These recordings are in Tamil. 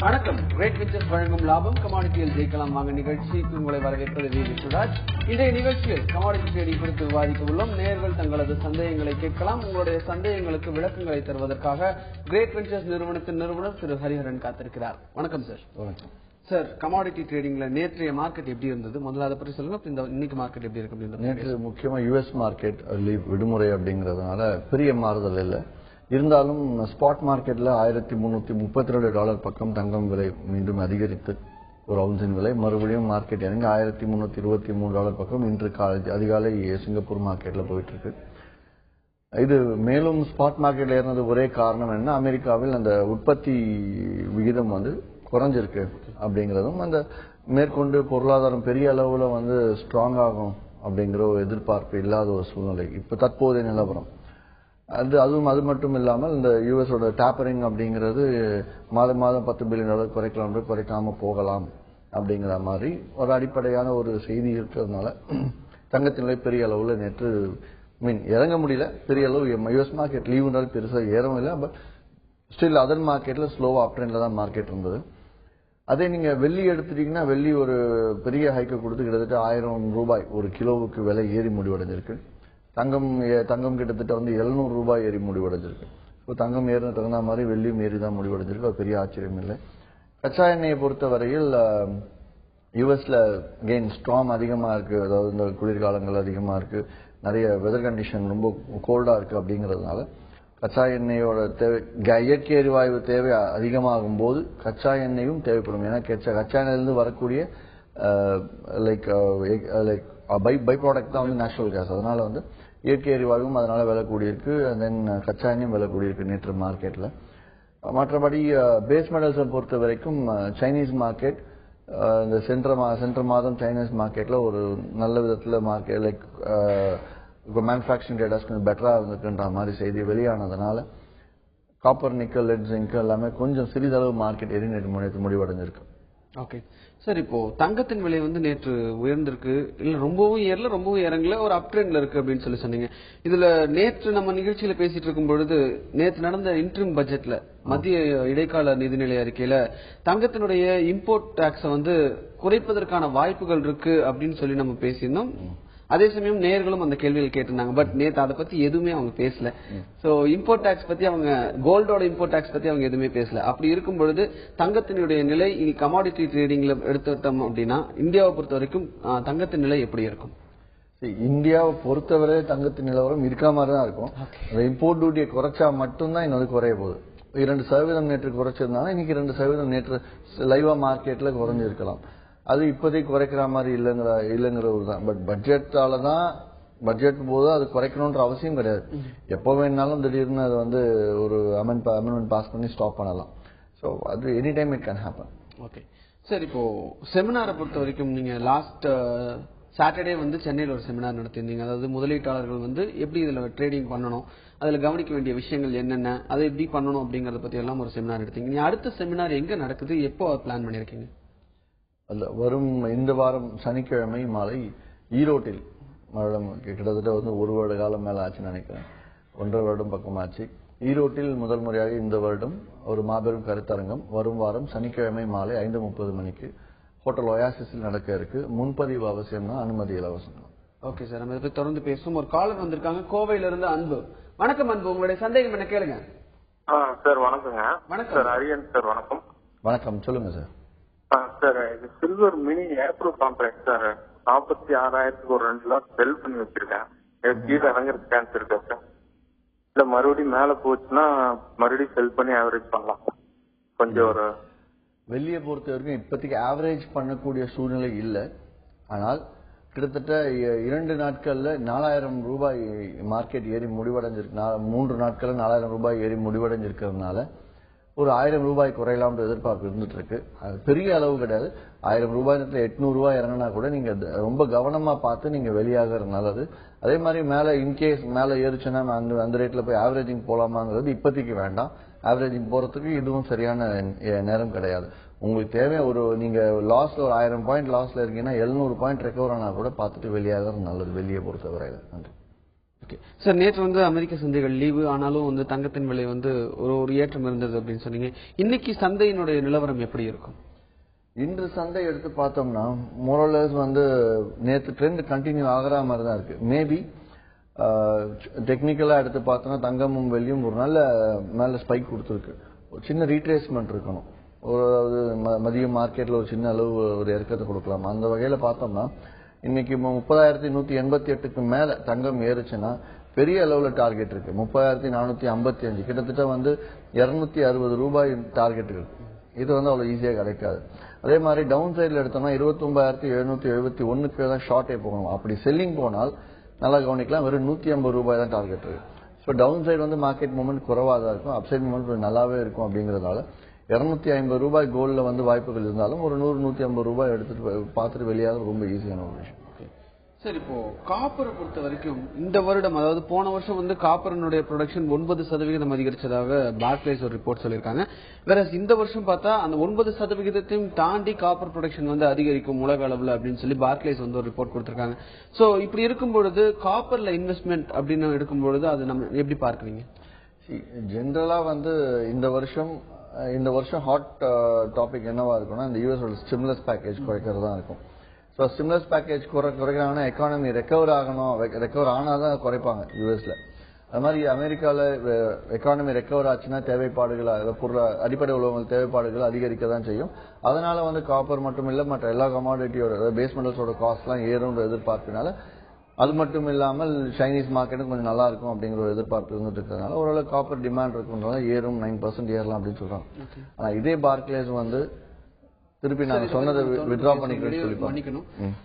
வணக்கம். கிரேட் விச்சஸ் வழங்கும் லாபம் கமாடிட்டியில் ஜெயிக்கலாம் வாங்க நிகழ்ச்சிக்கு உங்களை வரவேற்பது வி விஸ்வராஜ். இன்றைய நிகழ்ச்சியில் கமாடிட்டி ட்ரேடிங் குறித்து விவாதிக்க உள்ளோம். நேயர்கள் தங்களது சந்தேகங்களை கேட்கலாம். உங்களுடைய சந்தேகங்களுக்கு விளக்கங்களை தருவதற்காக கிரேட் விச்சஸ் நிறுவனத்தின் நிறுவனர் திரு ஹரிஹரன் காத்திருக்கிறார். வணக்கம் சார். வணக்கம் சார். கமாடிட்டி ட்ரேடிங்ல நேற்றைய மார்க்கெட் எப்படி இருந்தது? முதல்ல அதை பற்றி சொல்லுங்க. இன்னைக்கு மார்க்கெட் எப்படி இருக்கு? நேற்று முக்கியமா யுஎஸ் மார்க்கெட் விடுமுறை அப்படிங்கறதுனால பெரிய மாறுதல் இல்லை. இருந்தாலும் ஸ்பாட் மார்க்கெட்ல $1332 பக்கம் தங்கம் விலை மீண்டும் அதிகரித்து ஒரு அவுன்ஸின் விலை மறுபடியும் மார்க்கெட் இறங்கி $1323 பக்கம் இன்று அதிகாலை சிங்கப்பூர் மார்க்கெட்ல போயிட்டு இருக்கு. இது மேலும் ஸ்பாட் மார்க்கெட்ல ஏறினது ஒரே காரணம் என்ன, அமெரிக்காவில் அந்த உற்பத்தி விகிதம் குறைஞ்சிருக்கு அப்படிங்கறதும், அந்த மேற்கொண்டு பொருளாதாரம் பெரிய அளவுல ஸ்ட்ராங் ஆகும் அப்படிங்கிற ஒரு எதிர்பார்ப்பு இல்லாத ஒரு சூழ்நிலை இப்ப தற்போதைய நிலவரம். அது மட்டும் இல்லாமல் இந்த யூஎஸோட டேப்பரிங் அப்படிங்கிறது மாதம் $10 பில்லியன் குறைக்காம போகலாம் அப்படிங்கிற மாதிரி ஒரு அடிப்படையான ஒரு செய்தி இருக்கிறதுனால தங்கத்தின் விலை பெரிய அளவுல நேற்று இறங்க முடியல. பெரிய அளவு யுஎஸ் மார்க்கெட் லீவுனால பெருசா ஏறவும் இல்லை. பட் ஸ்டில் அதர் மார்க்கெட்ல ஸ்லோவா அப் ட்ரெண்ட்ல தான் மார்க்கெட் இருந்தது. அதே நீங்க வெள்ளி எடுத்துட்டீங்கன்னா வெள்ளி ஒரு பெரிய ஹைக்கை கொடுத்து கிட்டத்தட்ட $1000 ஒரு கிலோவுக்கு விலை ஏறி முடிவடைஞ்சிருக்கு. தங்கம் கிட்டத்தட்ட $700 ஏறி முடிவடைஞ்சிருக்கு. தங்கம் ஏறின தகுந்த மாதிரி வெள்ளியும் ஏறி தான் முடிவடைஞ்சிருக்கு. அது பெரிய ஆச்சரியம் இல்லை. கச்சா எண்ணெயை பொறுத்த வரையில் யுஎஸ்ல அகெயின் ஸ்ட்ராங் அதிகமா இருக்கு. அதாவது இந்த குளிர்காலங்கள் அதிகமா இருக்கு, நிறைய வெதர் கண்டிஷன் ரொம்ப கோல்டா இருக்கு. அப்படிங்கறதுனால கச்சா எண்ணெயோட தேவை, இயற்கை எரிவாயு தேவை அதிகமாகும் போது கச்சா எண்ணெயும் தேவைப்படும். ஏன்னா கச்சா எண்ணெயிலிருந்து வரக்கூடிய பை ப்ராடக்ட் தான் நேச்சுரல் கேஸ். அதனால இயற்கை எரிவாயும் அதனால விலை கூடியிருக்கு. தென் கச்சா எண்ணெயும் விலை கூடியிருக்கு நேற்று மார்க்கெட்ல. மற்றபடி பேஸ் மெட்டல்ஸை பொறுத்த வரைக்கும் சைனீஸ் மார்க்கெட் இந்த சென்ற மாதம் சைனீஸ் மார்க்கெட்ல ஒரு நல்ல விதத்துல மார்க்கெட் மேனுஃபேக்சரிங் டேட்டாஸ் கொஞ்சம் பெட்டரா இருந்துக்குன்ற மாதிரி செய்தி வெளியானதுனால காப்பர், நிக்கல், லெட், ஜிங்க் எல்லாமே கொஞ்சம் சிறிதளவு மார்க்கெட் ஏறி நேற்று முடிவடைஞ்சிருக்கு. Okay sir. இப்போ தங்கத்தின் விலை நேற்று உயர்ந்திருக்கு, இல்ல ரொம்பவும் ஏறல ரொம்பவும் இறங்கல, ஒரு அப் ட்ரெண்ட்ல இருக்கு அப்படின்னு சொன்னீங்க. இதுல நேற்று நம்ம நிகழ்ச்சியில பேசிட்டு இருக்கும் பொழுது நேற்று நடந்த இன்ட்ரிம் பட்ஜெட்ல மத்திய இடைக்கால நிதிநிலை அறிக்கையில தங்கத்தினுடைய இம்போர்ட் டாக்ஸை குறைப்பதற்கான வாய்ப்புகள் இருக்கு அப்படின்னு சொல்லி நம்ம பேசியிருந்தோம். அதே சமயம் நேயர்களும் அந்த கேள்விகள் கேட்டிருந்தாங்க. பட் நேத்து அதை பத்தி எதுவுமே அவங்க பேசல. சோ இம்போர்ட் டாக்ஸ் பத்தி அவங்க, கோல்டோட இம்போர்ட் டாக்ஸ் பத்தி அவங்க எதுவுமே பேசல. அப்படி இருக்கும் பொழுது தங்கத்தினுடைய நிலை இனி கமாடிட்டி ட்ரேடிங்ல எடுத்துட்டோம் அப்படின்னா இந்தியாவை பொறுத்த வரைக்கும் தங்கத்தின் நிலை எப்படி இருக்கும்? இந்தியாவை பொறுத்தவரை தங்கத்தின் நிலவரம் இருக்க மாதிரி தான் இருக்கும். இம்போர்ட் டியூட்டியை குறைச்சா மட்டும்தான் இன்னும் குறைய போகுது. 2% நேற்று குறைச்சிருந்தாங்க. இன்னைக்கு 2% நேற்று லைவா மார்க்கெட்ல குறைஞ்சிருக்கலாம். அது இப்போதைக்கு குறைக்கிற மாதிரி இல்லைங்கிறது தான். பட் பட்ஜெட் போது அது குறைக்கணும்ன்ற அவசியம் கிடையாது. எப்போ வேணாலும் திடீர்னு அது ஒரு அமெண்ட்மெண்ட் பாஸ் பண்ணி ஸ்டாப் பண்ணலாம். ஸோ அது any time it can happen. Okay sir. இப்போ செமினாரை பொறுத்த வரைக்கும் நீங்க லாஸ்ட் சாட்டர்டே சென்னையில் ஒரு செமினார் நடத்திருந்தீங்க. அதாவது முதலீட்டாளர்கள் எப்படி இதுல ட்ரேடிங் பண்ணணும், அதுல கவனிக்க வேண்டிய விஷயங்கள் என்னென்ன, அதை எப்படி பண்ணணும் அப்படிங்கறத பத்தி எல்லாம் ஒரு செமினார் எடுத்தீங்க. நீ அடுத்த செமினார் எங்க நடக்குது, எப்போ பிளான் பண்ணிருக்கீங்க? வரும் இந்த வாரம் சனிக்கிழமை மாலை ஈரோட்டில் கிட்டத்தட்ட ஒரு வருட காலம் மேல ஆச்சுன்னு நினைக்கிறேன். 1.5 வருடம் பக்கமாச்சு. ஈரோட்டில் முதல் முறையாக இந்த வருடம் ஒரு மாபெரும் கருத்தரங்கம் வரும் வாரம் சனிக்கிழமை மாலை 5:30 மணிக்கு ஹோட்டல் ஒயாசிஸில் நடக்க இருக்கு. முன்பதிவு அவசியம் தான், அனுமதி இலவசம். ஓகே சார், நம்ம இதை தொடர்ந்து பேசுவோம். ஒரு காலர் வந்திருக்காங்க கோவையில இருந்து. அன்பு. வணக்கம் அன்பு, உங்களுடைய சந்தேகம் என்ன கேளுங்க. சார் வணக்கங்க. வணக்கம் சார். அரியன் சார் வணக்கம். வணக்கம், சொல்லுங்க சார். சார் இது சில்வர் மினி ஏர்ப்ரூஃப் கான்ட்ராக்ட் சார் 46,000 ஒரு 2 லாட் செல் பண்ணி வச்சிருக்கேன். கீழே இறங்குறது சான்ஸ் இருக்கா சார்? இல்ல மறுபடியும் மேல போச்சுன்னா மறுபடியும் செல் பண்ணி ஆவரேஜ் பண்ணலாம் கொஞ்சம்? ஒரு வெள்ளியை பொறுத்த வரைக்கும் இப்போதைக்கு ஆவரேஜ் பண்ணக்கூடிய சூழ்நிலை இல்லை. ஆனால் கிட்டத்தட்ட 2 நாட்கள்ல $4,000 மார்க்கெட் ஏறி முடிவடைஞ்சிருக்கு. 3 நாட்கள்ல $4,000 ஏறி முடிவடைஞ்சிருக்கிறதுனால ஒரு $1,000 குறையலாம்ன்ற எதிர்பார்ப்பு இருந்துட்டு இருக்கு. அது பெரிய அளவு கிடையாது. $1,000 $800 இறங்கினா கூட நீங்க ரொம்ப கவனமா பார்த்து நீங்க வெளியாகிறது நல்லது. அதே மாதிரி மேல இன்கேஸ் மேல ஏறிச்சுன்னா அந்த ரேட்ல போய் ஆவரேஜிங் போலாமாங்கிறது இப்போதைக்கு வேண்டாம். ஆவரேஜிங் போறதுக்கு இதுவும் சரியான நேரம் கிடையாது. உங்களுக்கு தேவை நீங்க லாஸ்ல ஒரு 1000 பாயிண்ட் லாஸ்ல இருக்கீங்கன்னா 700 பாயிண்ட் ரெக்கவர் ஆனா கூட பார்த்துட்டு வெளியாகிறது நல்லது வெளியே பொறுத்தவரையில. நன்றி. சார், நேற்று வந்து அமெரிக்க சந்தைகள் லீவு, ஆனாலும் வந்து தங்கத்தின் விலை வந்து ஒரு ஏற்றம் இருந்தது அப்படின்னு சொன்னீங்க. இன்னைக்கு சந்தையினுடைய நிலவரம் எப்படி இருக்கும்? இன்று சந்தை எடுத்து பார்த்தோம்னா மோரலஸ் வந்து நேற்று ட்ரெண்ட் கண்டினியூ ஆகிற மாதிரி தான் இருக்கு. மேபி டெக்னிக்கலா எடுத்து பார்த்தோம்னா தங்கமும் வெள்ளியும் ஒரு நல்ல மேல ஸ்பைக் கொடுத்துருக்கு. ஒரு சின்ன ரீட்ரேஸ்மெண்ட் இருக்கணும். ஒரு மதிய மார்க்கெட்ல ஒரு சின்ன அளவு ஒரு இறக்கத்தை கொடுக்கலாம். அந்த வகையில பார்த்தோம்னா இன்னைக்கு 30,188க்கு மேல தங்கம் ஏறுச்சுன்னா பெரிய அளவுல டார்கெட் இருக்கு. 30,455 கிட்டத்தட்ட வந்து 260 ரூபாய் டார்கெட் இருக்கு. இது வந்து அவ்வளவு ஈஸியா கிடைக்காது. அதே மாதிரி டவுன் சைட்ல எடுத்தோம்னா 29,771க்கு தான் ஷார்ட்டே போகணும். அப்படி செல்லிங் போனால் நல்லா கவனிக்கலாம், வெறும் 150 ரூபாய் தான் டார்கெட் இருக்கு. ஸோ டவுன் சைடு வந்து மார்க்கெட் மூவ்மெண்ட் குறைவாக தான் இருக்கும், அப்சைட் மூவ்மெண்ட் நல்லாவே இருக்கும். அப்படிங்கறதால 250 ரூபாய் கோல்ட்ல வந்து வாய்ப்புகள் இருந்தாலும் ஒரு 100-150 ரூபாய் எடுத்துட்டு பார்த்துட்டு வெளியாக ரொம்ப ஈஸியான ஒரு விஷயம். சார், இப்போ காப்பரை பொறுத்த வரைக்கும் இந்த வருடம், அதாவது போன வருஷம் வந்து காப்பரனுடைய ப்ரொடக்ஷன் 9% அதிகரிச்சதாக பார்க்லேஸ் ஒரு ரிப்போர்ட் சொல்லியிருக்காங்க. வேற இந்த வருஷம் பார்த்தா அந்த 9%-ஐயும் தாண்டி காப்பர் ப்ரொடக்ஷன் வந்து அதிகரிக்கும் உலக அளவுல அப்படின்னு சொல்லி பார்க்லேஸ் வந்து ஒரு ரிப்போர்ட் கொடுத்திருக்காங்க. சோ இப்படி இருக்கும் பொழுது காப்பர்ல இன்வெஸ்ட்மெண்ட் அப்படின்னு எடுக்கும் பொழுது அது நம்ம எப்படி பார்க்கறீங்க? ஜெனரலா வந்து இந்த வருஷம் ஹாட் டாபிக் என்னவா இருக்கும்னா இந்த யூஎஸோட ஸ்டிமுலஸ் பேக்கேஜ் குறைக்கிறது தான் இருக்கும். ஸோ ஸ்டிமுலஸ் பேக்கேஜ் குறைக்கிறாங்கன்னா எக்கானமி ரெக்கவர் ஆனாதான் குறைப்பாங்க யூஎஸ்ல. அது மாதிரி அமெரிக்கால எக்கானமி ரெக்கவர் ஆச்சுன்னா தேவைப்பாடுகள், அடிப்படை உலகங்கள் தேவைப்பாடுகள் அதிகரிக்க தான் செய்யும். அதனால வந்து காப்பர் மட்டும் இல்ல மற்ற எல்லா கமாடிட்டியோட பேஸ் மெட்டல்ஸோட காஸ்ட் எல்லாம் ஏறும்ன்ற எதிர்பார்ப்பினால, அது மட்டும் இல்லாமல் சைனீஸ் மார்க்கெட்டும் கொஞ்சம் நல்லா இருக்கும் அப்படிங்கிற ஒரு எதிர்பார்ப்பு இருந்துட்டு இருக்கிறதுனால ஓரளவு காப்பர் டிமாண்ட் இருக்குன்றதால ஏறும் 9% ஏறலாம் அப்படின்னு சொல்றாங்க. ஆனா இதே பார்க்லேஸ் வந்து திருப்பி நாங்க சொன்னதை வித்ட்ரா பண்ணிக்கணும்.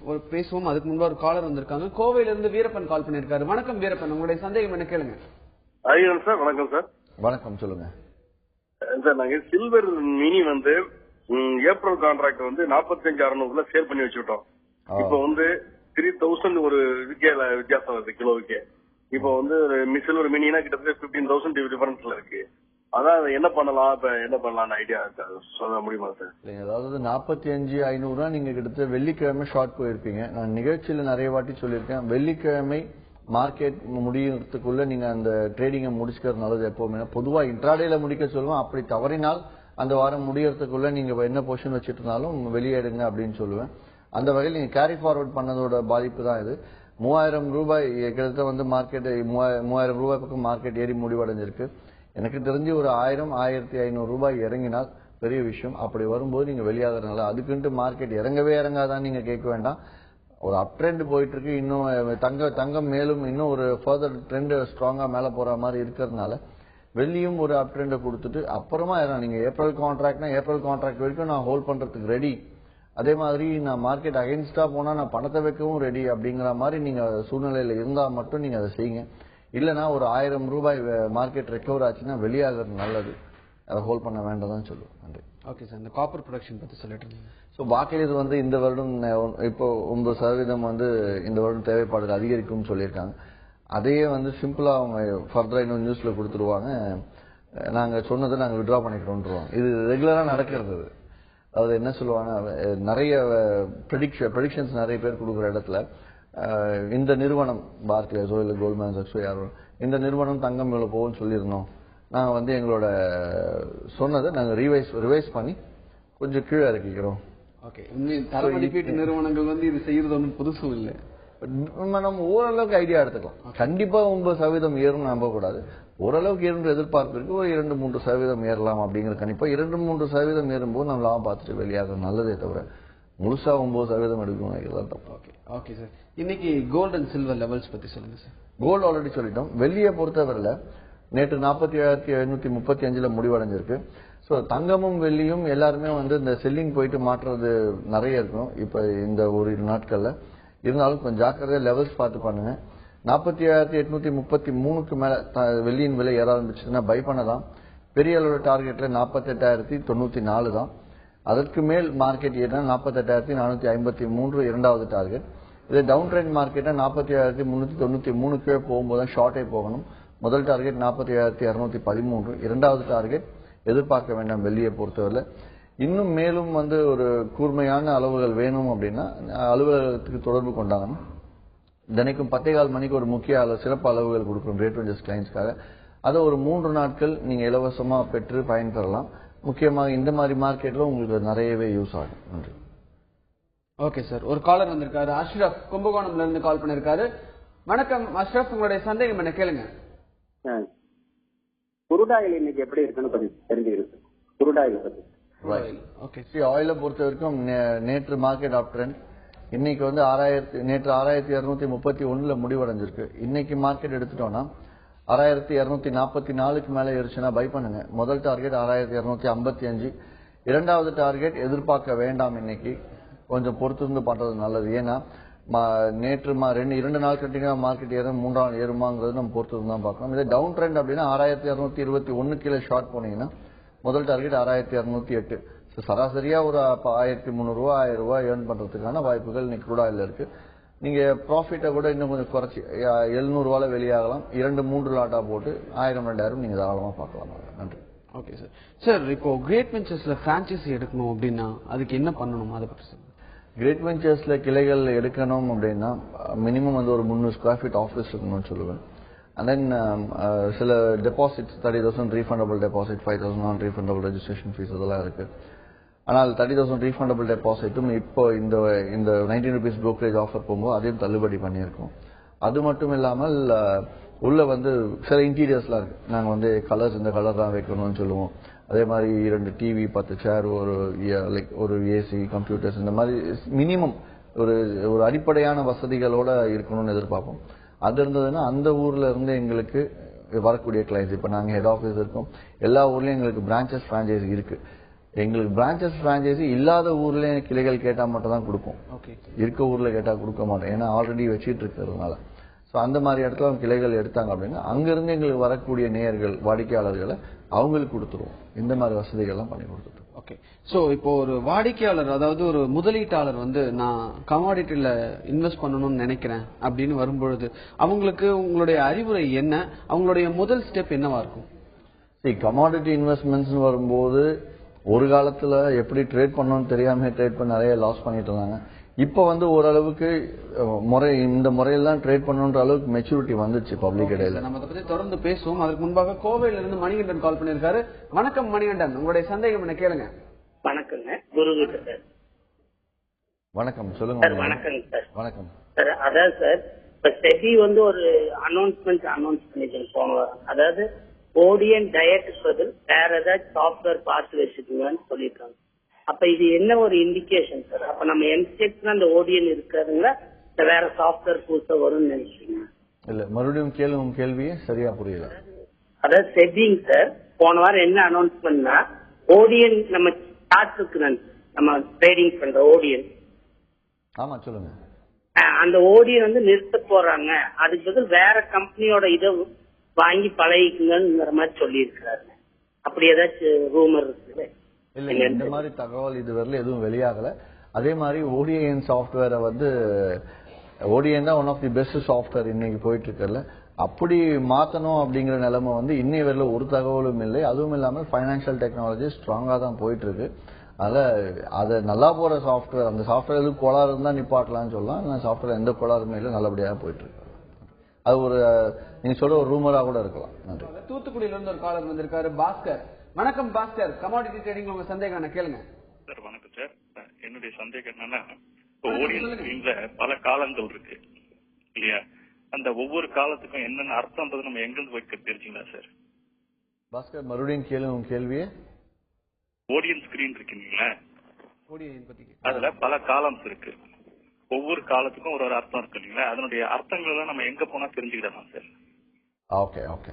ஒரு பேசுவோம். அதுக்கு முன்பு ஒரு காலர் வந்திருக்காங்க. கோவையில இருந்து வீரப்பன் கால் பண்ணிருக்காரு. வணக்கம் வீரப்பன், உங்களுடைய சந்தேகம் என்ன கேளுங்க. சார் வணக்கம் சார். வணக்கம், சொல்லுங்க சார். நாங்க சில்வர் மினி வந்து ஏப்ரல் கான்ட்ராக்ட் வந்து 45,600 சேல் பண்ணி வச்சுட்டோம். இப்போ வந்து 3,000 ஒரு வித்தியாசம் வருது கிலோவுக்கு. இப்போ வந்து சில்வர் மினினா கிட்டத்தட்ட 15,000 டிஃபரன்ஸ்ல இருக்கு. அதான் என்ன பண்ணலாம், இப்ப என்ன பண்ணலாம்னு ஐடியா சொல்ல முடியுமா சார்? அதாவது 45,500 நீங்க கிட்டத்தட்ட வெள்ளிக்கிழமை ஷார்ட் போயிருப்பீங்க. நான் நிகழ்ச்சியில நிறைய வாட்டி சொல்லியிருக்கேன், வெள்ளிக்கிழமை மார்க்கெட் முடியறதுக்குள்ள நீங்க அந்த ட்ரேடிங்கை முடிச்சுக்கிறது நல்லது. எப்பவுமே பொதுவா இன்ட்ராடேல முடிக்க சொல்லுவேன். அப்படி தவறினால் அந்த வாரம் முடியறதுக்குள்ள நீங்க என்ன பொசிஷன் வச்சுட்டு இருந்தாலும் வெளியேடுங்க அப்படின்னு சொல்லுவேன். அந்த வகையில் நீங்க கேரி ஃபார்வர்ட் பண்ணதோட பாதிப்பு தான் இது. 3,000 ரூபாய் கிட்டத்தட்ட வந்து மார்க்கெட் 3,000 ரூபாய் பக்கம் மார்க்கெட் ஏறி முடிவடைஞ்சிருக்கு. எனக்கு தெரிஞ்சு ஒரு 1,000-1,500 ரூபாய் இறங்கினால் பெரிய விஷயம். அப்படி வரும்போது நீங்க வெளியாகிறதுனால அதுக்குன்ட்டு மார்க்கெட் இறங்காதான் நீங்க கேட்க வேண்டாம். ஒரு அப் ட்ரெண்ட் போயிட்டு இருக்கு. இன்னும் தங்கம் மேலும் இன்னும் ஒரு ஃபர்தர் ட்ரெண்ட் ஸ்ட்ராங்கா மேல போற மாதிரி இருக்கிறதுனால வெள்ளியும் ஒரு அப் ட்ரெண்டை கொடுத்துட்டு அப்புறமா நீங்க ஏப்ரல் கான்ட்ராக்ட் வரைக்கும் நான் ஹோல்ட் பண்றதுக்கு ரெடி. அதே மாதிரி நான் மார்க்கெட் அகைன்ஸ்டா போனா நான் பணத்தை வைக்கவும் ரெடி அப்படிங்கிற மாதிரி நீங்க சூழ்நிலையில இருந்தா மட்டும் நீங்க அதை செய்யுங்க. இல்லனா ஒரு 1,000 ரூபாய் மார்க்கெட் ரெக்கவர் ஆச்சுன்னா வெளியாகிறது நல்லது. அதை ஹோல்ட் பண்ண வேண்டாம் தான் சொல்லுவேன். நன்றி. ஓகே சார், இந்த காப்பர் ப்ரொடக்ஷன் பத்தி சொல்லிட்டு இருந்தீங்க. ஸோ பாக்கிலேஸ் வந்து இந்த வருடம் இப்போ 9% வந்து இந்த வருடம் தேவைப்பாடுகள் அதிகரிக்கும்னு சொல்லியிருக்காங்க. அதையே வந்து சிம்பிளா அவங்க ஃபர்தரா இன்னும் நியூஸ்ல கொடுத்துருவாங்க, நாங்க சொன்னதை நாங்க வித்ட்ரா பண்ணிக்கிறோம்ன்றோம். இது ரெகுலரா நடக்கிறது. அதாவது என்ன சொல்லுவாங்க, நிறைய ப்ரெடிக்ஷன்ஸ் நிறைய பேர் கொடுக்குற இடத்துல இந்த நிறுவனம் பார்க்லேஸோ இல்ல கோல்ட்மேன் சாக்ஸோ யாரோ இந்த நிறுவனம் தங்கம் இவ்வளவு போகும்னு சொல்லியிருந்தோம், நாங்க வந்து எங்களோட சொன்னதை நாங்க ரிவைஸ் பண்ணி கொஞ்சம் கீழே இறக்கிக்கிறோம். ஓகே, தலைமதிப்பீட்டு நிறுவனங்கள் வந்து இது செய்யறது ஒன்றும் புதுசும் இல்லை. நம்ம ஓரளவுக்கு ஐடியா எடுத்துக்கலாம். கண்டிப்பா 9% ஏறும் நம்பக்கூடாது. ஓரளவுக்கு ஏறும் எதிர்பார்ப்பு இருக்கு. ஒரு 2-3% ஏறலாம் அப்படிங்கிற கணிப்பா 2-3% ஏறும்போது நம்ம லாபம் பார்த்துட்டு வெளியாக நல்லதே தவிர முழுசா 9% எடுக்கணும் தப்பு. ஓகே சார், இன்னைக்கு கோல்ட் அண்ட் சில்வர் லெவல்ஸ் பத்தி சொல்லுங்க சார். கோல்டு ஆல்ரெடி சொல்லிட்டோம். வெள்ளியை பொறுத்தவரையில நேற்று 47,735 முடிவடைஞ்சிருக்கு. சோ தங்கமும் வெள்ளியும் எல்லாருமே வந்து இந்த செல்லிங் போயிட்டு மாற்றுறது நிறைய இருக்கும் இப்ப இந்த ஒரு நாட்கள்ல. இருந்தாலும் கொஞ்சம் ஜாக்கிரதையா லெவல்ஸ் பார்த்து பண்ணுங்க. 47,833க்கு மேல வெள்ளியின் விலை ஏற ஆரம்பிச்சுன்னா பை பண்ணலாம். பெரிய அளவு டார்கெட்ல 48,094 தான். அதற்கு மேல் மார்க்கெட் ஏறினா 48,453 இரண்டாவது டார்கெட். இது டவுன் ட்ரெண்ட் மார்க்கெட்டா 47,393 போகும்போது ஷார்ட்டே போகணும். முதல் டார்கெட் 47,213, இரண்டாவது டார்கெட் எதிர்பார்க்க வேண்டாம் வெள்ளியை பொறுத்தவரை. இன்னும் மேலும் வந்து ஒரு கூர்மையான அளவுகள் வேணும் அப்படின்னா அலுவலகத்துக்கு தொடர்பு கொண்டாங்கன்னா தினைக்கும் 10:15 மணிக்கு ஒரு முக்கிய சிறப்பு அளவுகள் கொடுக்குறோம் கிரேட் வெஞ்சர்ஸ் கிளைண்ட்ஸ்க்காக. அதை ஒரு 3 நாட்கள் நீங்க இலவசமா பெற்று பயன்பெறலாம். முக்கியமாக இந்த மாதிரி மார்க்கெட்ல உங்களுக்கு நிறையவே யூஸ் ஆகும். நன்றி. ஓகே சார், ஒரு காலர் வந்திருக்காரு. அஷ்ரப் கும்பகோணம்ல இருந்து கால் பண்ணிருக்காரு. வணக்கம் அஷ்ரப், உங்களுடைய சந்தேகம் என்ன கேளுங்க. குருடாயில் இன்னைக்கு எப்படி இருக்குன்னு கொஞ்சம் தெரிஞ்சுக்கிருக்கு. குருடாயில் பத்தி ஆயில பொறுத்த வரைக்கும் நேற்று மார்க்கெட் அப் ட்ரெண்ட். இன்னைக்கு வந்து நேற்று 6231 முடிவடைஞ்சிருக்கு. இன்னைக்கு மார்க்கெட் எடுத்துட்டோம்னா 6244க்கு மேல ஏறிச்சுன்னா பை பண்ணுங்க. முதல் டார்கெட் 6255. இரண்டாவது டார்கெட் எதிர்பார்க்க வேண்டாம். இன்னைக்கு கொஞ்சம் பொறுத்திருந்து பண்றது நல்லது. ஏன்னா நேற்று 2 நாள் கண்டினியூ மார்க்கெட் ஏறும், 3 நாள் ஏறுமாங்கிறது நம்ம பொறுத்திருந்து தான் பார்க்கணும். இதே டவுன் ட்ரெண்ட் அப்படின்னா 6221 கீழே ஷார்ட் போனீங்கன்னா முதல் டார்கெட் 6208. சராசரியா ஒரு 1300 ரூபாய் 1000 ரூபாய் ஏர்ன் பண்றதுக்கான வாய்ப்புகள் இன்னைக்கு குரூடாயில் இருக்கு. நீங்க ப்ராஃபிட்டை கூட இன்னும் கொஞ்சம் குறைச்சி 700 ரூபாய் வெளியாகலாம். 2-3 லாட்டா போட்டு 1000-2000 நீங்க தாராளமா பார்க்கலாம். நன்றி. Okay sir. சார், இப்போ கிரேட் வெஞ்சர்ஸ்ல பிரான்சைசி எடுக்கணும் அப்படின்னா அதுக்கு என்ன பண்ணணும், அதை பற்றி சார்? கிரேட் வெஞ்சர்ஸ்ல கிளைகள் எடுக்கணும் அப்படின்னா மினிமம் வந்து ஒரு 300 ஸ்கொயர் ஃபீட் ஆஃபீஸ் இருக்கணும்னு சொல்லுவேன். அண்ட் தென் சில டெபாசிட்ஸ் 30,000 ரீஃபண்டபிள் டெபாசிட், 5,000 நான் ரீஃபண்டபிள் ரெஜிஸ்ட்ரேஷன் ஃபீஸ் அதெல்லாம் இருக்கு. ஆனால் 30,000 ரீஃபண்டபிள் டெபாசிட்டும் இப்போ இந்த 19 rupees brokerage ஆஃபர் போகும்போது அதையும் தள்ளுபடி பண்ணியிருக்கோம். அது மட்டும் இல்லாமல் உள்ள வந்து சில இன்டீரியர்ஸ்லாம் இருக்கு. நாங்கள் வந்து கலர்ஸ் இந்த கலர் தான் வைக்கணும்னு சொல்லுவோம். அதே மாதிரி 2 டிவி, 10 சேர், ஒரு ஏசி, கம்ப்யூட்டர்ஸ், இந்த மாதிரி மினிமம் ஒரு அடிப்படையான வசதிகளோட இருக்கணும்னு எதிர்பார்ப்போம். அது இருந்ததுன்னா அந்த ஊர்ல இருந்து எங்களுக்கு வரக்கூடிய கிளைண்ட்ஸ், இப்போ நாங்கள் ஹெட் ஆஃபீஸ் இருக்கோம், எல்லா ஊர்லயும் எங்களுக்கு பிரான்ச்சஸ் பிரான்ச்சைசி இருக்கு. எங்களுக்கு பிரான்ச்சஸ் பிரான்ச்சைசி இல்லாத ஊர்ல கிளைகள் கேட்டா மட்டும் தான் கொடுப்போம். இருக்க ஊர்ல கேட்டா கொடுக்க மாட்டோம். ஏன்னா ஆல்ரெடி வச்சிட்டு இருக்கிறதுனால. ஸோ அந்த மாதிரி இடத்துல அவங்க கிளைகள் எடுத்தாங்க அப்படின்னா அங்கிருந்து எங்களுக்கு வரக்கூடிய நேயர்கள், வாடிக்கையாளர்களை அவங்களுக்கு கொடுத்துருவோம். இந்த மாதிரி வசதிகள்லாம் பண்ணி கொடுத்துருவோம். ஓகே. சோ இப்போ ஒரு வாடிக்கையாளர், அதாவது ஒரு முதலீட்டாளர் வந்து நான் கமாடிட்டில இன்வெஸ்ட் பண்ணணும்னு நினைக்கிறேன் அப்படின்னு வரும்பொழுது அவங்களுக்கு உங்களுடைய அறிவுரை என்ன? அவங்களுடைய முதல் ஸ்டெப் என்னவா இருக்கும்? கமாடிட்டி இன்வெஸ்ட்மெண்ட்ஸ் வரும்போது ஒரு காலத்துல எப்படி ட்ரேட் பண்ணணும்னு தெரியாம ட்ரேட் பண்ண நிறைய லாஸ் பண்ணிட்டு இருந்தாங்க. இப்ப வந்து ஓரளவுக்கு இந்த முறையெல்லாம் ட்ரேட் பண்ணணுன்ற அளவுக்கு மெச்சூரிட்டி வந்துச்சு பப்ளிக் இடையில. நம்ம அதை பத்தி தொடர்ந்து பேசுவோம். அதுக்கு முன்பாக கோவையில இருந்து மணிகண்டன் கால் பண்ணிருக்காரு. வணக்கம் மணிகண்டன், உங்களுடைய சந்தேகம் என்ன கேளுங்க. வணக்கங்க, குரு சார். வணக்கம், சொல்லுங்க. வணக்கம் சார். வணக்கம் சார். அதாவது சார், இப்ப செபி வந்து ஒரு அனௌன்ஸ் பண்ணிட்டு போன, அதாவது ஓடியன் டயட்டுக்கு பதில் வேற ஏதாச்சும் சாஃப்ட்வேர் பார்த்து வச்சுக்கோங்கன்னு சொல்லியிருக்காங்க. அப்ப இது என்ன ஒரு இண்டிகேஷன் சார்? அப்ப நம்ம எம்செக்ஸ் அந்த ஓடியன் இருக்காதுங்களா, வேற சாஃப்ட்வேர் புதுசா வரும்னு நினைக்கிறீங்க? இல்ல, மறுபடியும் கேள்வியே சரியா புரியல. அதாவது செபிங் சார் போன வாரம் என்ன அனௌன்ஸ் பண்ணா, ஓடியன் நம்ம சார்ட் இருக்கு, நம்ம ட்ரேடிங் பண்ற ஓடியன். ஆமா, சொல்லுங்க. அந்த ஓடியன் வந்து நிறுத்த போறாங்க, அதுக்கு பதில் வேற கம்பெனியோட இதை வாங்கி பழகிக்குங்கிற மாதிரி சொல்லி இருக்கிறாரு. அப்படி ஏதாச்சும் ரூமர் இருக்கு? இல்ல, இந்த மாதிரி தகவல் இதுவரையில எதுவும் வெளியாகல. அதே மாதிரி ஓடிஎன் சாஃப்ட்வேரை வந்து ஓடிஎன் தான் one of the best software இன்னைக்கு போயிட்டு இருக்கல. அப்படி மாத்தணும் அப்படிங்கிற நிலைமை வந்து இன்னை வரையில ஒரு தகவலும் இல்லை. அதுவும் இல்லாமல் பைனான்சியல் டெக்னாலஜி ஸ்ட்ராங்கா தான் போயிட்டு இருக்கு. அதனால அது நல்லா போற சாஃப்ட்வேர், அந்த சாஃப்ட்வேர் எதுவும் கோளாறு இருந்தா நிப்பாட்டலாம்னு சொல்லலாம். சாஃப்ட்வேர் எந்த கோளாறுமே இல்லை, நல்லபடியாக போயிட்டு இருக்கு. அது ஒரு நீங்க சொல்ற ஒரு ரூமரா கூட இருக்கலாம். நன்றி. தூத்துக்குடியில இருந்து ஒரு காலர் வந்திருக்காரு, பாஸ்கர். வணக்கம் பாஸ்கர், கமாடிட்டி ட்ரேடிங் உங்க சந்தேகம் என்ன கேளுங்க. சார் வணக்கம் சார். என்னுடைய சந்தேகம் என்னன்னா, ஓடியன் ஸ்கிரீன்ல பல காலங்கள் இருக்கு இல்லையா? அந்த ஒவ்வொரு காலத்துக்கும் என்னென்ன அர்த்தம்ன்றது நம்ம எங்கிருந்து வைக்க தெரிஞ்சுங்களா சார்? பாஸ்கர், மறுபடியும் கேளுங்க கேள்வியே. ஓடியன் ஸ்கிரீன் இருக்குங்களா, அதுல பல காலம்ஸ் இருக்கு. ஒவ்வொரு காலத்துக்கும் ஒரு அர்த்தம் இருக்கு இல்லைங்களா? அதனுடைய அர்த்தங்கள் தான் நம்ம எங்க போனா தெரிஞ்சுக்கிடலாம் சார். Okay okay.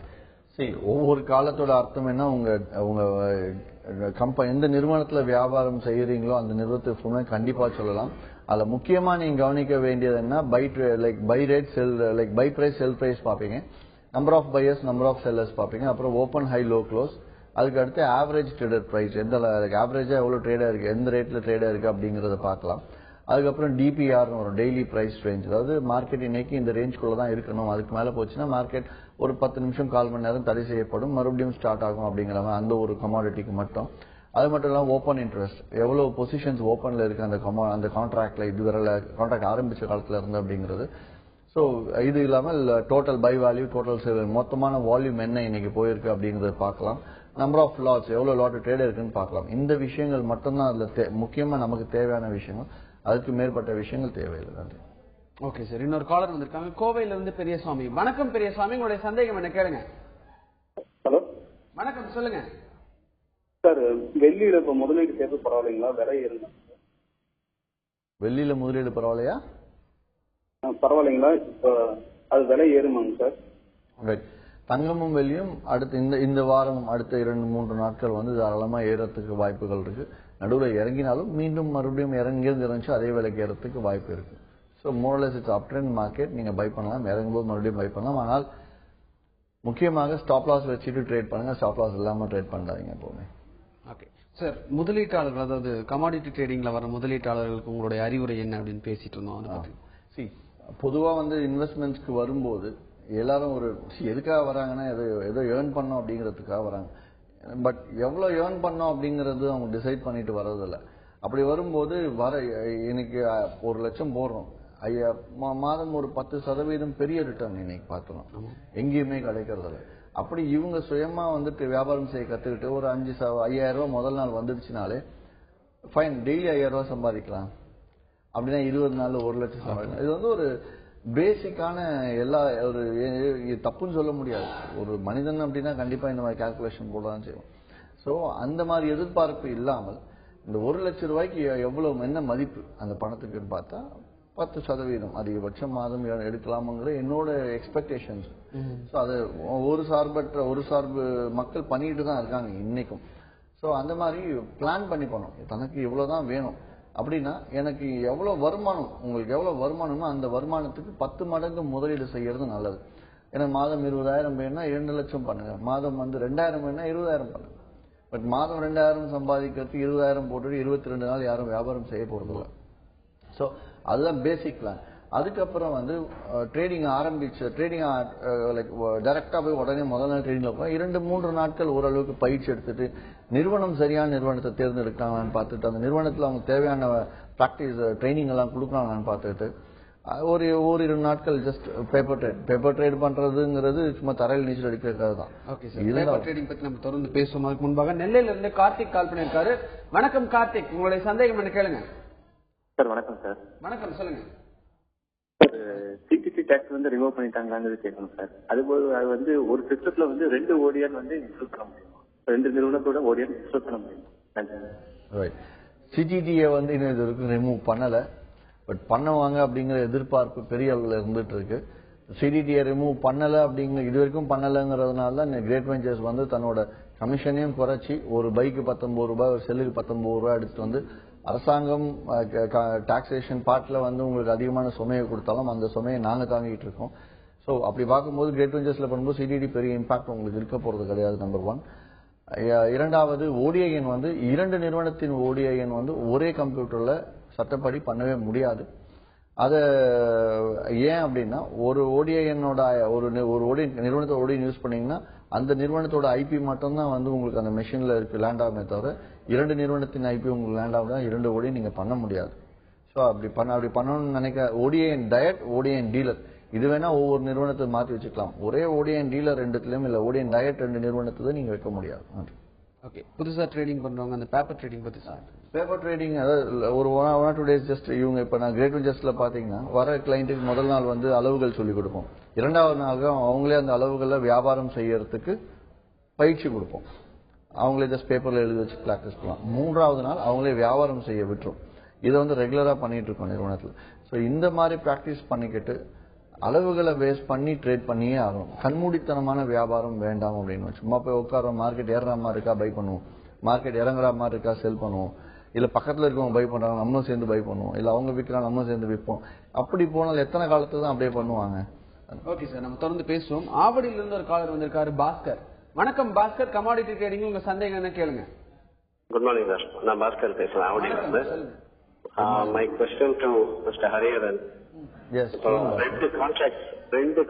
சரி, ஒவ்வொரு காலத்தோட அர்த்தம் என்ன? உங்க எந்த நிறுவனத்துல வியாபாரம் செய்யறீங்களோ அந்த நிறுவனத்துக்கு கண்டிப்பா சொல்லலாம். அதுல முக்கியமா நீங்க கவனிக்க வேண்டியது என்ன, buy rate sell, buy price sell price பாப்பீங்க, number of buyers number of sellers பாப்பீங்க, அப்புறம் ஓப்பன் ஹை லோ க்ளோஸ், அதுக்கு அடுத்து ஆவரேஜ் ட்ரேடர் பிரைஸ், எந்த ஆவரேஜா எவ்வளவு ட்ரேடா இருக்கு, எந்த ரேட்ல ட்ரேடா இருக்கு அப்படிங்கறத பார்க்கலாம். அதுக்கப்புறம் டிபிஆர் ஒரு டெய்லி பிரைஸ் ரேஞ்ச், அதாவது மார்க்கெட் இன்னைக்கு இந்த ரேஞ்சுக்குள்ள தான் இருக்கணும், அதுக்கு மேல போச்சுன்னா மார்க்கெட் ஒரு 10 நிமிஷம் 1/4 மணி நேரம் தடை செய்யப்படும், மறுபடியும் ஸ்டார்ட் ஆகும் அப்படிங்கிற அந்த ஒரு கமாடிட்டிக்கு மட்டும். அது மட்டும் இல்லாமல் ஓப்பன் இன்ட்ரெஸ்ட், எவ்வளவு பொசிஷன்ஸ் ஓப்பன்ல இருக்கு அந்த கான்ட்ராக்ட்ல, இதுவரை கான்ட்ராக்ட் ஆரம்பிச்ச காலத்துல இருந்து அப்படிங்கிறது. ஸோ இது இல்லாமல் total buy value, total sale, மொத்தமான வால்யூம் என்ன இன்னைக்கு போயிருக்கு அப்படிங்கறத பார்க்கலாம். நம்பர் ஆஃப் லாட்ஸ், எவ்வளவு லாட் ட்ரேட் இருக்குன்னு பார்க்கலாம். இந்த விஷயங்கள் மட்டும்தான் அதுல முக்கியமா நமக்கு தேவையான விஷயங்கள். அதுக்கு மேற்பட்ட விஷயங்கள் தேவையில்லை. நன்றி. ஓகே சார், இன்னொரு காலர் வந்திருக்காங்க கோவையில இருந்து பெரியசாமி. வணக்கம் பெரியசாமி, உங்களுடைய சந்தேகம் என்ன கேளுங்க. ஹலோ, வணக்கம், சொல்லுங்க சார். வெள்ளியில இப்ப முதலீடு செய்வது பரவாயில்லைங்களா? விலை ஏறுங்க. வெள்ளியில முதலீடு பரவாயில்லையா? பரவாயில்லைங்களா? இப்ப அது விலை ஏறுமாங்க சார்? ரைட். தங்கமும் வெள்ளியும் அடுத்த இந்த வாரம் அடுத்த 2-3 நாட்கள் வந்து தாராளமா ஏறத்துக்கு வாய்ப்புகள் இருக்கு. நடுவில் இறங்கினாலும் மீண்டும் மறுபடியும் இறங்கியிருந்து இருந்துச்சு அதே விலைக்கு ஏறத்துக்கு வாய்ப்பு இருக்கு. So மோரலஸ் it's up trend market. நீங்க பை பண்ணலாம், இறங்கும்போது மறுபடியும் பை பண்ணலாம். ஆனால் முக்கியமாக ஸ்டாப் லாஸ் வச்சுட்டு ட்ரேட் பண்ணுங்க, ஸ்டாப் லாஸ் இல்லாம ட்ரேட் பண்ணாதீங்க எப்பவுமே. ஓகே சார், முதலீட்டாளர்கள், அதாவது கமாடிட்டி ட்ரேடிங்ல வர முதலீட்டாளர்களுக்கு உங்களுடைய அறிவுரை என்ன அப்படின்னு பேசிட்டு இருந்தோம். பொதுவா வந்து இன்வெஸ்ட்மெண்ட்ஸ்க்கு வரும்போது எல்லாரும் ஒரு எதுக்காக வராங்கன்னா ஏதோ ஏர்ன் பண்ணோம் அப்படிங்கிறதுக்காக வராங்க. பட் எவ்வளவு ஏர்ன் பண்ணோம் அப்படிங்கறது அவங்க டிசைட் பண்ணிட்டு வர்றதில்ல. அப்படி வரும்போது இன்னைக்கு 1 லட்சம் போடுறோம், மாதம் ஒரு 10% பெரிய ரிட்டர்ன் இன்னைக்கு பார்க்கலாம், எங்கேயுமே கிடைக்கிறது இல்லை. அப்படி இவங்க சுயமா வந்துட்டு வியாபாரம் செய்ய கத்துக்கிட்டு ஒரு 5,000 ரூபாய் முதல் நாள் வந்துடுச்சுனாலே ஃபைன், டெய்லி 5,000 ரூபாய் சம்பாதிக்கலாம். அப்படின்னா 20 நாள் 1 லட்சம் சம்பாதிக்கலாம். இது வந்து ஒரு பேசிக்கான எல்லா ஒரு தப்புன்னு சொல்ல முடியாது. ஒரு மனிதன் அப்படின்னா கண்டிப்பா இந்த மாதிரி கால்குலேஷன் போடதான் செய்வோம். ஸோ அந்த மாதிரி எதிர்பார்ப்பு இல்லாமல் இந்த 1 லட்சம் ரூபாய்க்கு எவ்வளவு என்ன மதிப்பு அந்த பணத்துக்குன்னு பார்த்தா 10% அதிகபட்சம் மாதம் எடுக்கலாம்ங்கிற என்னோட எக்ஸ்பெக்டேஷன்ஸ். ஸோ அது ஒரு சார்பு மக்கள் பண்ணிட்டு தான் இருக்காங்க இன்னைக்கும். ஸோ அந்த மாதிரி பிளான் பண்ணி பண்ணணும். தனக்கு இவ்வளவுதான் வேணும் அப்படின்னா எனக்கு எவ்வளவு வருமானம், உங்களுக்கு எவ்வளவு வருமானமோ அந்த வருமானத்துக்கு 10 மடங்கு முதலீடு செய்யறது நல்லது. ஏன்னா மாதம் 20,000 வேணும்னா 2 லட்சம் பண்ணுங்க, மாதம் வந்து 2,000 வேணும்னா 20,000 பண்ணுங்க. பட் மாதம் 2,000 சம்பாதிக்கிறதுக்கு 20,000 போட்டு 22 நாள் யாரும் வியாபாரம் செய்ய போறது இல்லை. ஸோ அதுதான் பேசிக் பிளான். அதுக்கப்புறம் வந்து ட்ரேடிங் லைக் டைரக்டா போய் உடனே முதல் நாள் ட்ரேடிங்ல போய் 2-3 நாட்கள் ஓரளவுக்கு பயிற்சி எடுத்துட்டு நிறுவனம் சரியான நிறுவனத்தை தேர்ந்தெடுக்கிறாங்களான்னு பார்த்துட்டு அந்த நிறுவனத்தில் அவங்க தேவையான பிராக்டிஸ் ட்ரைனிங் எல்லாம் கொடுக்குறாங்களான்னு பார்த்துட்டு ஓரிரு நாட்கள் ஜஸ்ட் பேப்பர் ட்ரேட் பண்றதுங்கிறது சும்மா தரையில் நீச்சல் அடிக்கிறதுக்காக தான். ஓகே சார், பேப்பர் ட்ரேடிங் பத்தி நம்ம தொடர்ந்து பேசுவோம். அதுக்கு முன்பாக நெல்லையில இருந்து கார்த்திக் கால் பண்ணிருக்காரு. வணக்கம் கார்த்திக், உங்களுடைய சந்தேகம் என்ன கேளுங்க. சார் வணக்கம் சார். வணக்கம், சொல்லுங்க சார். சிடிசி டாக்ஸ் வந்து ரிமூவ் பண்ணிட்டாங்களான்னு கேட்கணும் சார். அதுபோது அது வந்து ஒரு சிஸ்டத்துல வந்து 2 ஓடிஎன் வந்து இன்ஸ்டால் பண்ண முடியும், 2 நிறுவனத்தோட ஓடிஎன் இன்ஸ்டால் பண்ண முடியும். சிடிடியை வந்து இன்னும் இது வரைக்கும் ரிமூவ் பண்ணல. பட் பண்ணுவாங்க அப்படிங்கிற எதிர்பார்ப்பு பெரிய அளவில் இருந்துட்டு இருக்கு. சிடிடியை ரிமூவ் பண்ணல அப்படிங்கிற இது வரைக்கும் பண்ணலங்கிறதுனால தான் கிரேட் வெஞ்சர்ஸ் வந்து தன்னோட கமிஷனையும் குறைச்சி ஒரு பைக்கு 19 ரூபாய், ஒரு செல்லுக்கு 19 ரூபாய் எடுத்துட்டு வந்து அரசாங்கம் டாக்ஸேஷன் பார்ட்ல வந்து உங்களுக்கு அதிகமான சுமையை கொடுத்தாலும் அந்த சுமையை நாங்க தாங்கிட்டு இருக்கோம். ஸோ அப்படி பார்க்கும்போது கிரேட் வெஞ்சர்ஸ்ல பண்ணும்போது சிடிடி பெரிய இம்பாக்ட் உங்களுக்கு இருக்க போறது கிடையாது. நம்பர் 1. இரண்டாவது, ஓடிஐஎன் வந்து 2 நிறுவனத்தின் ஓடிஐஎன் வந்து ஒரே கம்ப்யூட்டர்ல சட்டப்படி பண்ணவே முடியாது. அத ஏன் அப்படின்னா ஒரு ஓடிஐஎனோட ஒரு நிறுவனத்தோட ஓடிஐஎன் யூஸ் பண்ணீங்கன்னா அந்த நிறுவனத்தோட ஐபி மட்டும் தான் வந்து உங்களுக்கு அந்த மெஷின்ல இருக்கு லேண்ட் ஆகுமே தவிர 2 நிறுவனத்தின் ஐபி உங்களுக்கு லேண்ட் ஆகுதா 2 ஓடிஐ நீங்க பண்ண முடியாது. ஸோ அப்படி பண்ணணும்னு நினைக்க ஓடிஐஎன் டயட், ஓடிஐஎன் டீலர் இது வேணா ஒவ்வொரு நிறுவனத்தை மாற்றி வச்சுக்கலாம். ஒரே ஓடிஐஎன் டீலர் 2த்துலயும் இல்ல ஓடிஐஎன் டயட் 2 நிறுவனத்தை நீங்க வைக்க முடியாது. ஓகே, புதுசா ட்ரேடிங் பண்றவங்க அந்த பேப்பர் ட்ரேடிங் பத்தி சார். பேப்பர் ட்ரேடிங் அதாவது ஒரு 1 or 2 days ஜஸ்ட் இவங்க இப்ப நான் கிரேட் வெஞ்சர்ஸ்ல பாத்தீங்கன்னா வர கிளைண்ட்டுக்கு முதல் நாள் வந்து அளவுகள் சொல்லி கொடுப்போம். 2வது நாள் அவங்களே அந்த அளவுகளை வியாபாரம் செய்யறதுக்கு பயிற்சி கொடுப்போம். அவங்களே ஜஸ்ட் பேப்பர்ல எழுதி வச்சு பிராக்டிஸ் பண்ணலாம். 3வது நாள் அவங்களே வியாபாரம் செய்ய விட்டுரும். இதை வந்து ரெகுலரா பண்ணிட்டு இருக்கோம் நிறுவனத்தில். ஸோ இந்த மாதிரி பிராக்டிஸ் பண்ணிக்கிட்டு அளவுகளை பேஸ் பண்ணி ட்ரேட் பண்ணியே ஆகும். கண்மூடித்தனமான வியாபாரம் வேண்டாம் அப்படின்னு சும்மா போய் உட்கார மார்க்கெட் ஏறுற மாதிரி இருக்கா பை பண்ணுவோம், மார்க்கெட் இறங்குற மாதிரி இருக்கா செல் பண்ணுவோம், இல்ல பக்கத்துல இருக்கவங்க பை பண்றாங்க நம்மளும் சேர்ந்து பை பண்ணுவோம், இல்ல அவங்க விற்கிறாங்க நம்மளும் சேர்ந்து விற்போம். அப்படி போனால் எத்தனை காலத்துக்கு தான் அப்படியே பண்ணுவாங்க. ஓகே சார், நம்ம தொடர்ந்து பேசுவோம். ஆவடியில இருந்து ஒரு காலர் வந்திருக்காரு, பாஸ்கர். வணக்கம் பாஸ்கர், கமாடிட்டி ட்ரேடிங் உங்க சந்தேகம் என்ன கேளுங்க. குட் மார்னிங் சார், நான் பாஸ்கர் பேசுறேன் ஆவடியில இருந்து. My question to mister Hariharan. Yes, ரெண்டு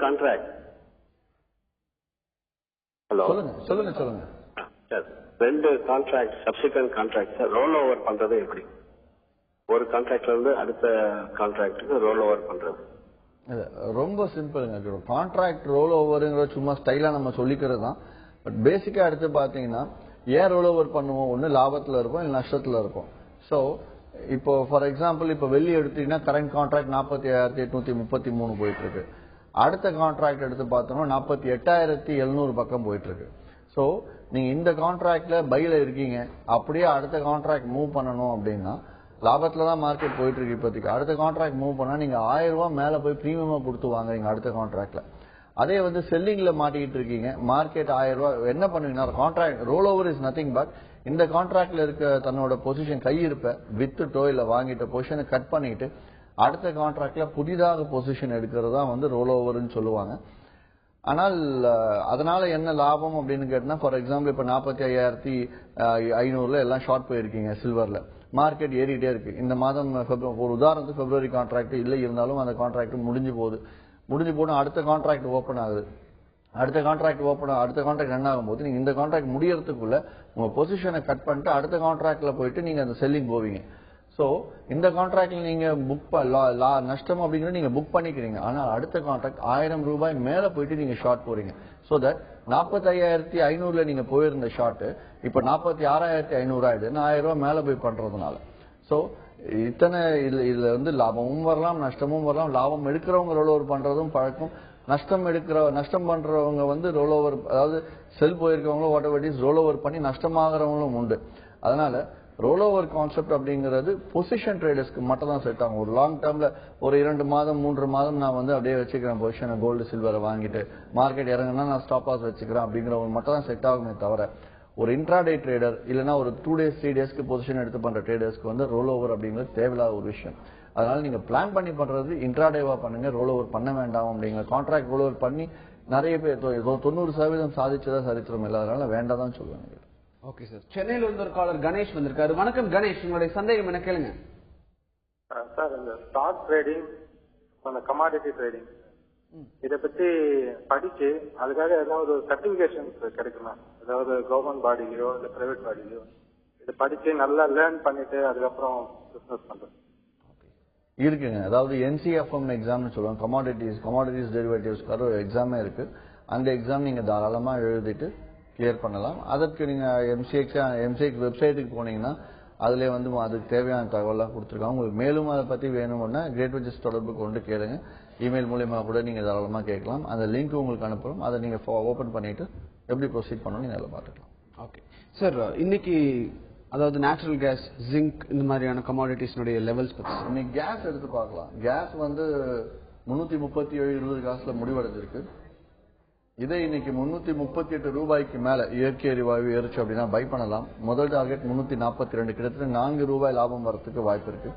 கான்ட்ராக்ட். ஹலோ, சொல்லுங்க sir. 2 contract subsequent contract roll over பண்றது எப்படி? ஒரு கான்ட்ராக்ட்ல இருந்து அடுத்த கான்ட்ராக்டுக்கு ரோல் ஓவர் பண்றது ரொம்ப சிம்பிளுங்க. கான்ட்ராக்ட் ரோல் ஓவருங்கிற சும்மா ஸ்டைலா நம்ம சொல்லிக்கிறது தான். பட் பேசிக்கா எடுத்து பாத்தீங்கன்னா ஏன் ரோல் ஓவர் பண்ணுவோம்? ஒன்னு லாபத்துல இருப்போம், இல்ல நஷ்டத்துல இருப்போம். சோ இப்போ ஃபார் எக்ஸாம்பிள் இப்போ வெள்ளி எடுத்தீங்கன்னா கரண்ட் கான்ட்ராக்ட் 47,833 போயிட்டு இருக்கு. அடுத்த கான்ட்ராக்ட் எடுத்து பார்த்தோம்னா 48,700 பக்கம் போயிட்டு இருக்கு. சோ நீங்க இந்த கான்ட்ராக்ட்ல பைல இருக்கீங்க, அப்படியே அடுத்த கான்ட்ராக்ட் மூவ் பண்ணணும் அப்படின்னா லாபத்துல தான் மார்க்கெட் போயிட்டு இருக்கு இப்போதைக்கு. அடுத்த கான்ட்ராக்ட் மூவ் பண்ணா நீங்க 1000 ரூபாய் மேல போய் பிரீமியமா கொடுத்து வாங்குறீங்க அடுத்த கான்ட்ராக்ட்ல. அதே வந்து செல்லிங்ல மாட்டிக்கிட்டு இருக்கீங்க, மார்க்கெட் 1000 ரூபாய், என்ன பண்ணுவீங்கன்னா contract roll over is nothing but இந்த கான்ட்ராக்ட்ல இருக்க தன்னோட பொசிஷன் கையிருப்ப வித்துட்டோ இல்ல வாங்கிட்ட பொசிஷனை கட் பண்ணிட்டு அடுத்த கான்ட்ராக்ட்ல புதிதாக பொசிஷன் எடுக்கிறது தான் வந்து ரோல் ஓவர்னு சொல்லுவாங்க. ஆனால் அதனால என்ன லாபம் அப்படின்னு கேட்டா, ஃபார் எக்ஸாம்பிள் இப்ப 45,500 எல்லாம் ஷார்ட் போயிருக்கீங்க சில்வர்ல, மார்க்கெட் ஏறிட்டே இருக்கு. இந்த மாதம் ஒரு உதாரணத்துக்கு பிப்ரவரி கான்ட்ராக்ட் இல்ல இருந்தாலும் அந்த கான்ட்ராக்ட் முடிஞ்சு போன அடுத்த கான்ட்ராக்ட் ஓபன் ஆகுது. அடுத்த கான்ட்ராக்ட் ரன் ஆகும்போது நீங்க இந்த கான்ட்ராக்ட் முடியறதுக்குள்ள உங்க பொசிஷனை கட் பண்ணிட்டு அடுத்த கான்ட்ராக்ட்ல போயிட்டு நீங்க அந்த செல்லிங் போவீங்க. சோ இந்த கான்ட்ராக்ட்ல நீங்க நஷ்டம் அப்படிங்கறது நீங்க புக் பண்ணிக்கிறீங்க. ஆனா அடுத்த கான்ட்ராக்ட் 1000 ரூபாய் மேல போயிட்டு நீங்க ஷார்ட் போறீங்க. சோ தட் 45,500 நீங்க போயிருந்த ஷார்ட் இப்ப 46,500 ஆயிடுது, 1000 ரூபாய் மேல போய் பண்றதுனால. சோ இத்தனை இதுல வந்து லாபமும் வரலாம், நஷ்டமும் வரலாம். லாபம் எடுக்கிறவங்க ரோல் ஓவர் பண்றதும் பழக்கம், நஷ்டம் பண்றவங்க வந்து ரோல் ஓவர், அதாவது செல் போயிருக்கவங்களும் whatever it is roll over பண்ணி நஷ்டமாகறவங்களும் உண்டு. அதனால ரோல் ஓவர் கான்செப்ட் அப்படிங்கிறது பொசிஷன் ட்ரேடர்ஸ்க்கு மட்டும் தான் செட் ஆகும். ஒரு லாங் டேர்ம்ல ஒரு 2 மாதம் 3 மாதம் நான் வந்து அப்படியே வச்சுக்கிறேன் பொசிஷனை, கோல்டு சில்வரை வாங்கிட்டு மார்க்கெட் இறங்குனா நான் ஸ்டாப் லாஸ் வச்சுக்கிறேன் அப்படிங்கிறவங்க மட்டும் தான் செட் ஆகுமே தவிர ஒரு இன்ட்ராடே ட்ரேடர் இல்லைன்னா ஒரு 2 days 3 daysக்கு பொசிஷன் எடுத்து பண்ற ட்ரேடர்ஸ்க்கு வந்து ரோல் ஓவர் அப்படிங்கிறது தேவையில்லாத ஒரு விஷயம். அதனால நீங்க பிளான் பண்ணி பண்றது இன்ட்ராடேவா பண்ணுங்க, ரோல் ஓவர் பண்ண வேண்டாம் அப்படிங்கிற. கான்ட்ராக்ட் ரோல் ஓவர் பண்ணி நிறைய பேர் 90% சாதிச்சதா சரித்திரம் இல்லை, அதனால வேண்டாம் தான் சொல்லுவாங்க. ஓகே சார், சென்னையில இருந்து ஒரு காலர் கணேஷ் வந்திருக்காரு. வணக்கம் கணேஷ், உங்களுடைய சந்தேகம் என்ன கேளுங்க. சார், இந்த ஸ்டாக் ட்ரேடிங், அந்த கமாடிட்டி ட்ரேடிங் இத பத்தி படிச்சு அதுக்காக ஏதாவது சர்டிபிகேஷன் கிடைக்குமா? அதாவது கவர்மெண்ட் பாடியிலயோ இல்ல பிரைவேட் பாடியிலயோ இதை படிச்சு நல்லா லேர்ன் பண்ணிட்டு அதுக்கப்புறம் பிசினஸ் பண்றது இருக்குங்க. அதாவது NCFM எக்ஸாம்னு சொல்லுவாங்க, கமாடிட்டிஸ் டெரிவேட்டிவ்ஸ்க்காக ஒரு எக்ஸாமே இருக்கு. அந்த எக்ஸாம் நீங்க தாராளமா எழுதிட்டு கிளியர் பண்ணலாம். அதற்கு நீங்க MCX வெப்சைட்டுக்கு போனீங்கன்னா அதுல வந்து அதுக்கு தேவையான தகவலாம் கொடுத்துருக்காங்க. உங்களுக்கு மேலும் அதை பத்தி வேணும்னா கிரேட் வெஜஸ் தொடர்பு கொண்டு கேளுங்க. இமெயில் மூலமா கூட நீங்க தாராளமா கேட்கலாம். அந்த லிங்க் உங்களுக்கு அனுப்புறோம், அதை நீங்க ஓபன் பண்ணிட்டு எப்படி ப்ரொசீட் பண்ணணும் நீங்க அதில் பார்த்துக்கலாம். ஓகே சார், இன்னைக்கு அதாவது நேச்சுரல் கேஸ், ஜிங்க் இந்த மாதிரியான கமாடிட்டிஸ்னுடைய லெவல்ஸ் பத்தி இன்னைக்கு கேஸ் எடுத்து பார்க்கலாம். கேஸ் வந்து 337.20 காசுல முடிவடைஞ்சிருக்கு. இதே இன்னைக்கு 338 ரூபாய்க்கு மேல இயற்கை எரிவாயு ஏறிச்சு அப்படின்னா பை பண்ணலாம். முதல் டார்கெட் 342, கிட்டத்தட்ட 4 ரூபாய் லாபம் வரதுக்கு வாய்ப்பு இருக்கு.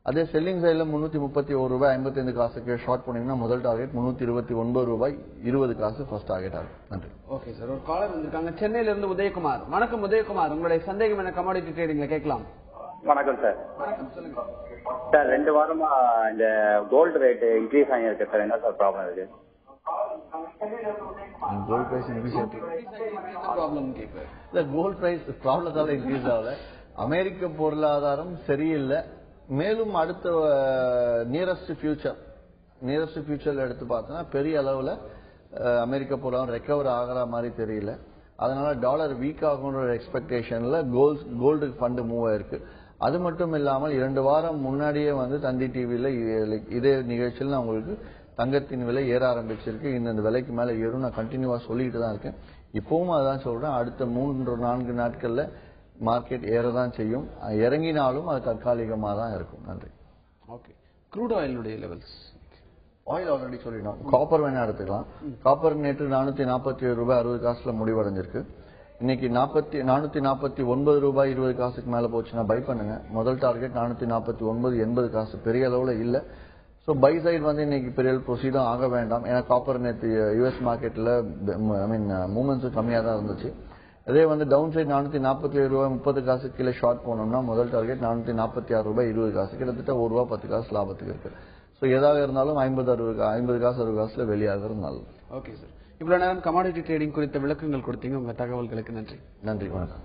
அதே செல்லிங் சைட்ல 331 ரூபாய் 55 காசுக்கு ஷார்ட் பண்ணீங்கன்னா முதல் டார்கெட் 329 ரூபாய் 20 காசு ஃபர்ஸ்ட் டார்கெட் ஆகும். நன்றி. ஓகே சார், ஒரு காலர் வந்திருக்காங்க சென்னையில இருந்து உதயகுமார். வணக்கம் உதயகுமார், உங்களுடைய சந்தேகம் என்ன கமாடிட்டி ட்ரேடிங்ல கேட்கலாம். வணக்கம் சார். வணக்கம், சொல்லுங்க சார். 2 வாரமா இந்த கோல்டு ரேட் இன்க்ரீஸ் ஆகிருக்கு சார், என்ன சார் ப்ராப்ளம் இருக்கு? கோல்ட் பிரைஸ் இன்க்ரீஸ் இல்ல, கோல்ட் பிரைஸ் ப்ராப்ளத்தால இன்க்ரீஸ் ஆகல. அமெரிக்க பொருளாதாரம் சரியில்லை. மேலும் அடுத்த நியரஸ்ட் ஃபியூச்சர்ல எடுத்து பார்த்தோம்னா பெரிய அளவுல அமெரிக்க பொருளாதாரம் ரெக்கவர் ஆகிற மாதிரி தெரியல. அதனால டாலர் வீக் ஆகுன்ற எக்ஸ்பெக்டேஷன்ல கோல்டு ஃபண்ட் மூவ் ஆயிருக்கு. அது மட்டும் இல்லாமல் 2 வாரம் முன்னாடியே வந்து தந்தி டிவில இதே நிகழ்ச்சியில் நான் உங்களுக்கு தங்கத்தின் விலை ஏற ஆரம்பிச்சிருக்கு, இந்த விலைக்கு மேல ஏறும் நான் கண்டினியூவா சொல்லிட்டு தான் இருக்கேன். இப்பவும் அதான் சொல்றேன், அடுத்த 3-4 நாட்கள்ல மார்க்கெட் ஏறதான் செய்யும். இறங்கினாலும் அது தற்காலிகமாக தான் இருக்கும். நன்றி. ஓகே, க்ரூட் ஆயிலுடைய லெவல்ஸ். ஆயில் ஆல்ரெடி சொல்லிட்டோம். காப்பர் வேணா எடுத்துக்கலாம். காப்பர் நேற்று 447 ரூபாய் 60 காசுல முடிவடைஞ்சிருக்கு. இன்னைக்கு 449 ரூபாய் 20 காசுக்கு மேல போச்சுன்னா பை பண்ணுங்க. முதல் டார்கெட் 449 80 காசு, பெரிய அளவுல இல்ல. சோ பை சைடு வந்து இன்னைக்கு பெரிய ப்ரொசீடும் ஆக வேண்டாம். ஏன்னா காப்பர் நேற்று யுஎஸ் மார்க்கெட்ல மூவ்மெண்ட்ஸும் கம்மியா தான் இருந்துச்சு. அதே வந்து டவுன் சைடு 447 ரூபாய் 30 காசு கீழே ஷார்ட் போனோம்னா முதல் டார்கெட் 446 ரூபாய் 20 காசு, கிட்டத்தட்ட 1 ரூபாய் 10 காசு லாபத்துக்கு இருக்கு. சோ ஏதாவது இருந்தாலும் 50 காசு 60 காசுல வெளியாகிறது நல்லது. ஓகே சார், இவ்வளவு நேரம் கமாடிட்டி ட்ரேடிங் குறித்த விளக்கங்கள் கொடுத்தீங்க. உங்க தகவல்களுக்கு நன்றி. நன்றி, வணக்கம்.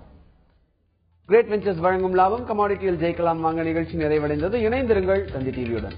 கிரேட் வெஞ்சர்ஸ் வழங்கும் லாபம் கமாடிட்டியில் ஜெயிக்கலாம் வாங்க நிகழ்ச்சி நிறைவடைந்தது. இணைந்திருங்கள் தந்தி டிவியுடன்.